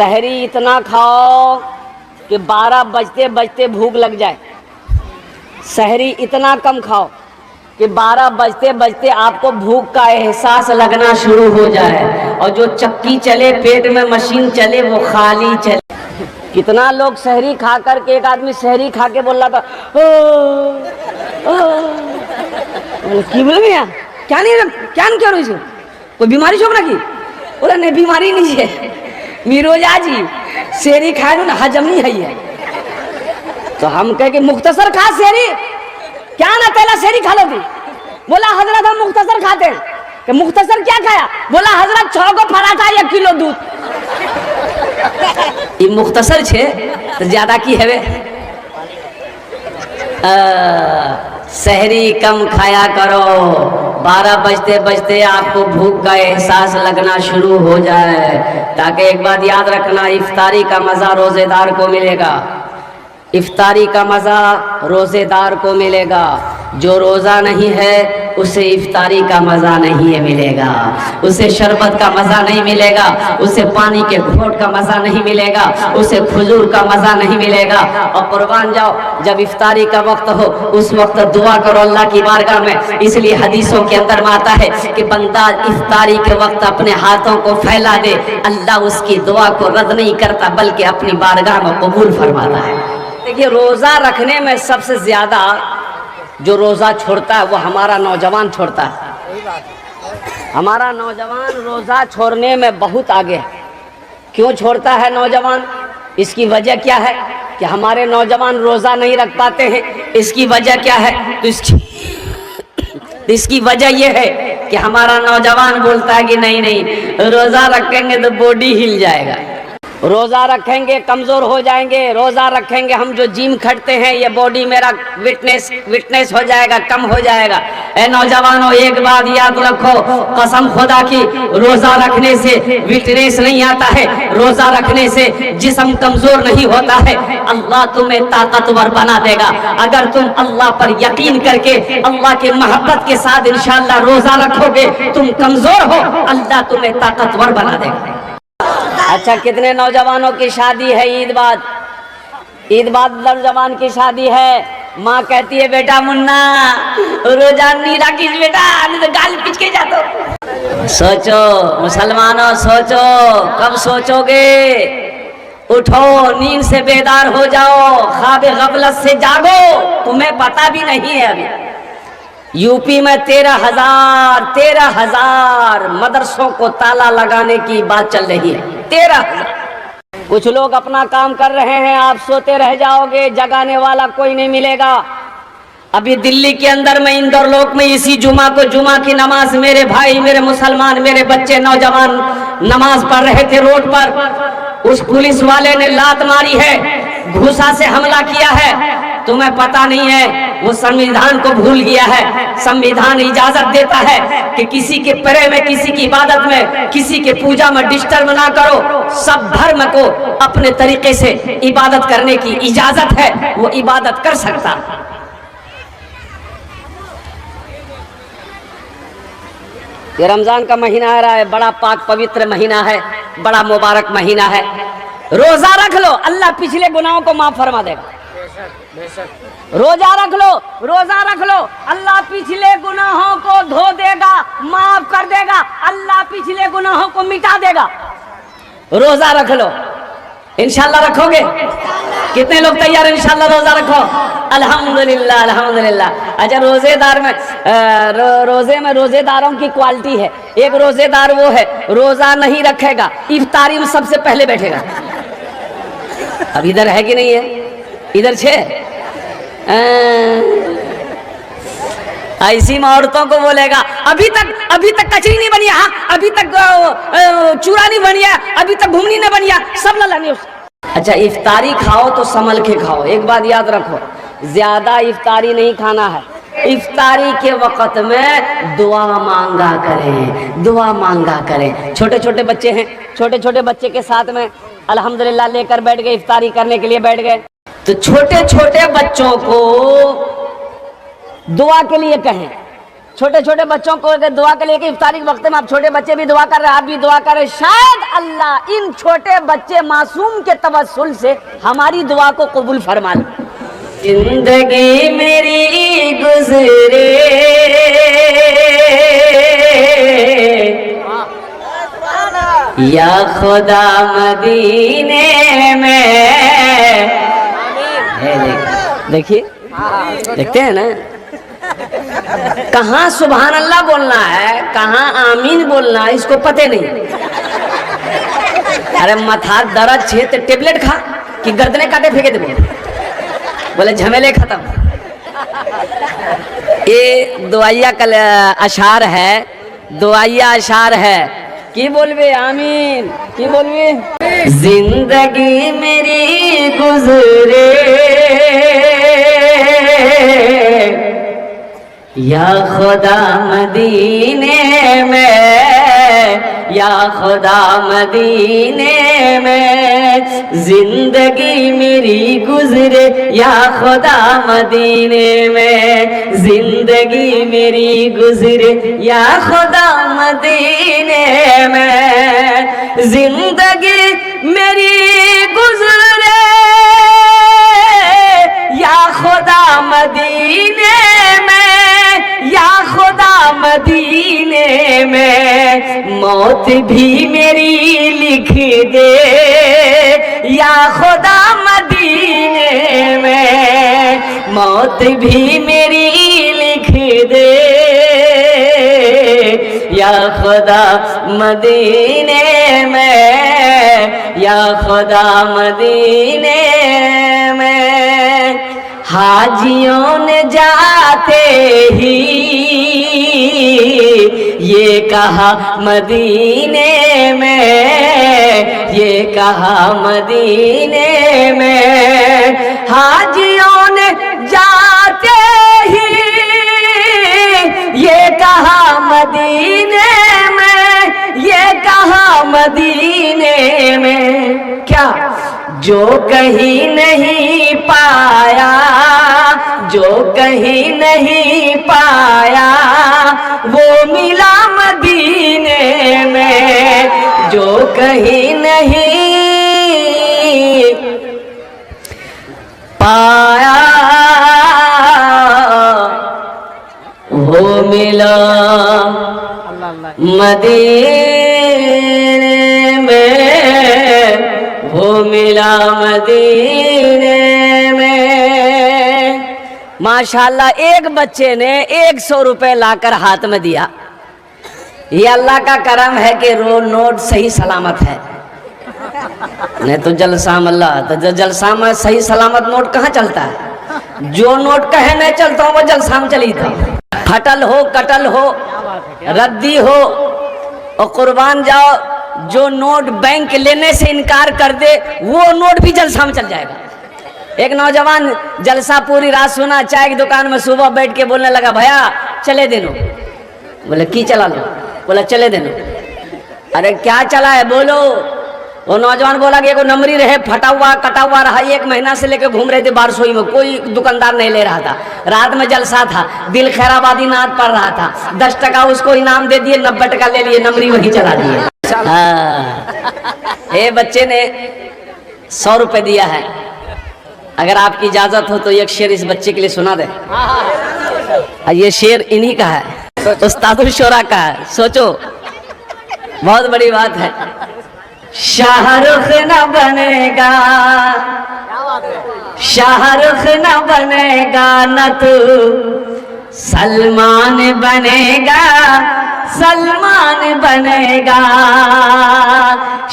सहरी इतना खाओ कि 12 बजते बजते भूख लग जाए। सहरी इतना कम खाओ कि 12 बजते बजते आपको भूख का एहसास लगना शुरू हो जाए और जो चक्की चले, पेट में मशीन चले, वो खाली चले। कितना लोग सहरी खा करके, एक आदमी सहरी खा के बोल रहा था की बोले भैया क्या नहीं क्या रही, कोई बीमारी छोकरा की? बोला नहीं बीमारी नहीं है, मिरोजा जी शेरी खाए ना हजम नहीं है। तो हम कहे कि मुख्तसर खा शेरी, क्या ना पहला शेरी खा लो थी। बोला हजरत हम मुख्तसर खाते हैं। कि मुख्तसर क्या खाया? बोला हजरत 6 को पराठा 1 किलो दूध। ये मुख्तसर छे तो ज्यादा की है वे। सहरी कम खाया करो, 12 बजते बजते आपको भूख का एहसास लगना शुरू हो जाए, ताकि एक बात याद रखना, इफ्तारी का मज़ा रोज़ेदार को मिलेगा। इफ्तारी का मज़ा रोज़ेदार को मिलेगा। जो रोज़ा नहीं है उसे इफ्तारी का मज़ा नहीं मिलेगा, उसे शरबत का मज़ा नहीं मिलेगा, उसे पानी के घोट का मज़ा नहीं मिलेगा, उसे खजूर का मज़ा नहीं मिलेगा। और कुर्बान जाओ, जब इफ्तारी का वक्त हो उस वक्त दुआ करो अल्लाह की बारगाह में। इसलिए हदीसों के अंदर में आता है कि बंदा इफ्तारी के वक्त अपने हाथों को फैला दे, अल्लाह उसकी दुआ को रद्द नहीं करता बल्कि अपनी बारगाह में कबूल फरमाता है। देखिए, रोज़ा रखने में सबसे ज़्यादा जो रोज़ा छोड़ता है वो हमारा नौजवान छोड़ता है। हमारा नौजवान रोज़ा छोड़ने में बहुत आगे है। क्यों छोड़ता है नौजवान? इसकी वजह क्या है कि हमारे नौजवान रोज़ा नहीं रख पाते हैं। इसकी वजह क्या है? तो इसकी वजह यह है कि हमारा नौजवान बोलता है कि नहीं रोज़ा रखेंगे तो बॉडी हिल जाएगा, रोज़ा रखेंगे कमज़ोर हो जाएंगे, रोज़ा रखेंगे हम जो जिम खटते हैं ये बॉडी मेरा विटनेस हो जाएगा, कम हो जाएगा। ए नौजवानों, एक बात याद रखो, कसम खुदा की, रोज़ा रखने से विटनेस नहीं आता है, रोज़ा रखने से जिस्म कमज़ोर नहीं होता है, अल्लाह तुम्हें ताकतवर बना देगा। अगर तुम अल्लाह पर यकीन करके अल्लाह के मोहब्बत के साथ इंशाअल्लाह रोज़ा रखोगे, तुम कमज़ोर हो, अल्लाह तुम्हें ताकतवर बना देगा। अच्छा, कितने नौजवानों की शादी है ईद बाद नौजवान की शादी है, माँ कहती है बेटा मुन्ना रोजा नहीं रखिस बेटा, नहीं तो गाल पिच के जातो। सोचो मुसलमानों, सोचो, कब सोचोगे? उठो, नींद से बेदार हो जाओ, ख्वाब गफलत से जागो। तुम्हें पता भी नहीं है अभी यूपी में 13,000 मदरसों को ताला लगाने की बात चल रही है। 13,000। कुछ लोग अपना काम कर रहे हैं, आप सोते रह जाओगे, जगाने वाला कोई नहीं मिलेगा। अभी दिल्ली के अंदर में इंदौर लोक में इसी जुमा को, जुमा की नमाज मेरे भाई, मेरे मुसलमान, मेरे बच्चे नौजवान नमाज पढ़ रहे थे रोड पर, उस पुलिस वाले ने लात मारी है, घूसा से हमला किया है। तुम्हें पता नहीं है वो संविधान को भूल गया है। संविधान इजाजत देता है कि किसी के प्रे में, किसी की इबादत में, किसी के पूजा में डिस्टर्ब ना करो। सब धर्म को अपने तरीके से इबादत करने की इजाजत है, वो इबादत कर सकता। ये रमजान का महीना आ रहा है, बड़ा पाक पवित्र महीना है, बड़ा मुबारक महीना है। रोजा रख लो, अल्लाह पिछले गुनाहों को माफ फरमा देगा। रोजा रख लो, रोजा रख लो, अल्लाह पिछले गुनाहों को धो देगा, माफ कर देगा, अल्लाह पिछले गुनाहों को मिटा देगा। रोजा रख लो, इंशाल्लाह रखोगे? कितने लोग तैयार हैं इंशाल्लाह रोजा रखो? अल्हम्दुलिल्लाह, अल्हम्दुलिल्लाह। अच्छा, रोजेदार में रोजे में रोजेदारों की क्वालिटी है। एक रोजेदार वो है रोजा नहीं रखेगा, इफ्तारी में सबसे पहले बैठेगा। अब इधर है कि नहीं है? इधर छे ऐसी औरतों को बोलेगा अभी तक कचरी नहीं बनिया, हाँ अभी तक चूरा नहीं बनिया, अभी तक घुमनी नहीं बनिया, सब लानी उस। अच्छा, इफ्तारी खाओ तो संभल के खाओ। एक बात याद रखो, ज्यादा इफ्तारी नहीं खाना है। इफ्तारी के वक्त में दुआ मांगा करें, दुआ मांगा करें। छोटे छोटे बच्चे हैं, छोटे छोटे बच्चे के साथ में अल्हम्दुलिल्लाह लेकर बैठ गए, इफ्तारी करने के लिए बैठ गए, तो छोटे छोटे बच्चों को दुआ के लिए कहें छोटे छोटे बच्चों को अगर दुआ के लिए कि इफ्तारी के वक्त में आप छोटे बच्चे भी दुआ कर रहे हैं, आप भी दुआ कर रहे हैं, शायद अल्लाह इन छोटे बच्चे मासूम के तवस्सुल से हमारी दुआ को कबूल फरमा ले। जिंदगी मेरी गुजरे या खुदा मदीने में। देखिए, देखते हैं ना, कहाँ सुभान अल्लाह बोलना है, कहाँ आमीन बोलना है, इसको पते नहीं। अरे मथा दर्द छे तो टेबलेट खा कि गर्दने काटे फेंके दे, बोले झमेले खत्म। ये दुआया कल अशार है, दुआया अशार है। की बोलबे आमीन, की बोलबे। जिंदगी मेरी गुजरे या खुदा मदीने में, या खुदा मदीने में। जिंदगी मेरी गुजरे या खुदा मदीने में, जिंदगी मेरी गुजरे या खुदा मदीने में। जिंदगी मेरी गुजरे या खुदा मदीने में, या खुदा मदीने में। मौत भी मेरी लिख दे या खुदा मदीने में। मौत भी मेरी लिख दे या खुदा मदीने में, या खुदा मदीने में। हाजियों ने जाते ही ये कहा मदीने में, ये कहा मदीने में। हाजियों ने जाते ही ये कहा मदीने में, ये कहा मदीने में। क्या जो कहीं नहीं पाया, जो कहीं नहीं पाया, वो मिला मदीने में। जो कहीं नहीं पाया वो मिला मदीने में, वो मिला मदीने में। माशाल्लाह, एक बच्चे ने 100 रुपए लाकर हाथ में दिया। ये अल्लाह का करम है कि नोट सही सलामत है, नहीं तो जलसा अल्लाह, तो जलसा में सही सलामत नोट कहाँ चलता है। जो नोट कहे नहीं चलता वो जलसा में चली था। फटल हो, कटल हो, रद्दी हो और कुर्बान जाओ, जो नोट बैंक लेने से इनकार कर दे वो नोट भी जलसा में चल जाएगा। एक नौजवान जलसा पूरी रात सुना, चाय की दुकान में सुबह बैठ के बोलने लगा, भैया चले देनो। बोले की चला लो? बोला चले देनो। अरे क्या चला है बोलो। वो नौजवान बोला कि एगो नंबरी रहे, फटा हुआ कटा हुआ रहा, 1 महीना से लेके घूम रहे थे बारसोई में, कोई दुकानदार नहीं ले रहा था। रात में जलसा था, दिल खैराबादी नाद पड़ रहा था, 10 टका उसको इनाम दे दिए, 90 टका ले लिए, नंबरी वही चला दिए। ये बच्चे ने 100 रुपए दिया है। अगर आपकी इजाजत हो तो एक शेर इस बच्चे के लिए सुना दे। ये शेर इन्हीं का है, उस्तादुल शोरा का है। सोचो, बहुत बड़ी बात है। शाहरुख न बनेगा, शाहरुख न बनेगा, न तू सलमान बनेगा, सलमान बनेगा।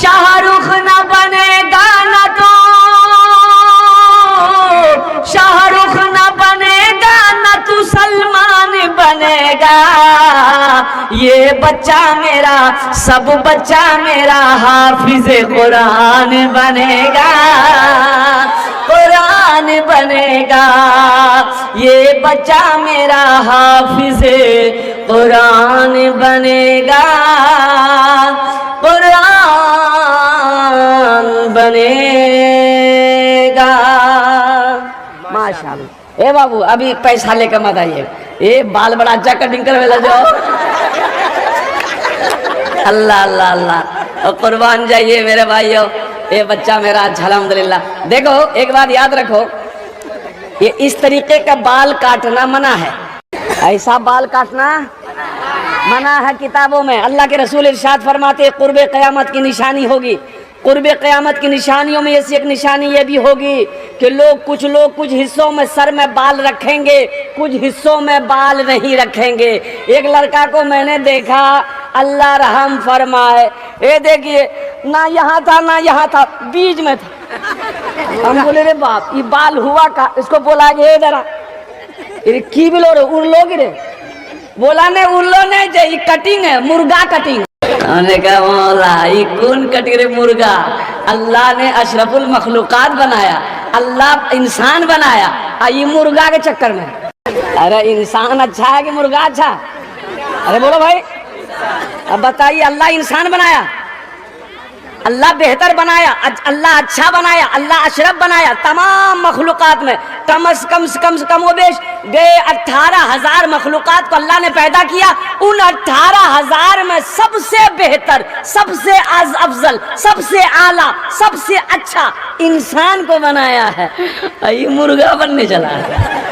शाहरुख न बनेगा, न तू शाहरुख न बनेगा, न तू सलमान बनेगा। ये बच्चा मेरा, सब बच्चा मेरा हाफिज कुरान बनेगा, कुरान बनेगा। ये बच्चा मेरा हाफिज कुरान बनेगा, कुरान बनेगा। माशाअल्लाह। ए बाबू अभी पैसा लेकर मत आइए, ये बाल बड़ा अच्छा कटिंग कर वेला जाओ। अल्लाह अल्लाह अल्लाह, और कुर्बान जाइए मेरे भाइयों, ये बच्चा मेरा अच्छा अल्हम्दुलिल्लाह। देखो एक बात याद रखो, ये इस तरीके का बाल काटना मना है, ऐसा बाल काटना मना है किताबों में। अल्लाह के रसूल इरशाद फरमाते कुर्बे क़यामत की निशानी होगी, कुर्बे क़यामत की निशानियों में ऐसी एक निशानी ये भी होगी कि कुछ लोग कुछ हिस्सों में सर में बाल रखेंगे, कुछ हिस्सों में बाल नहीं रखेंगे। एक लड़का को मैंने देखा, अल्लाह रहम फरमाए, ये देखिए ना यहाँ था ना यहाँ था, बीच में था। हम बोले रे बाप ये बाल हुआ का, इसको बोला कि जरा की बिलो रे उड़ लोगी रे, बोला ने उल्लो नहीं जे ये कटिंग है, मुर्गा कटिंग। हमने कहा मौला ये कौन कटिंग रे मुर्गा, अल्लाह ने अशरफुल मखलूकात बनाया, अल्लाह इंसान बनाया, ये मुर्गा के चक्कर में। अरे इंसान अच्छा है कि मुर्गा अच्छा? अरे बोलो भाई, अब बताइए, अल्लाह इंसान बनाया, अल्लाह बेहतर बनाया, अल्लाह अच्छा बनाया, अल्लाह अशरफ बनाया। तमाम मखलूकात में कम से कम वो बेश गए 18,000 मखलूकात को अल्लाह ने पैदा किया, उन 18,000 में सबसे बेहतर, सबसे अफजल, सबसे आला, सबसे अच्छा इंसान को बनाया है। ये मुर्गा बनने चला है।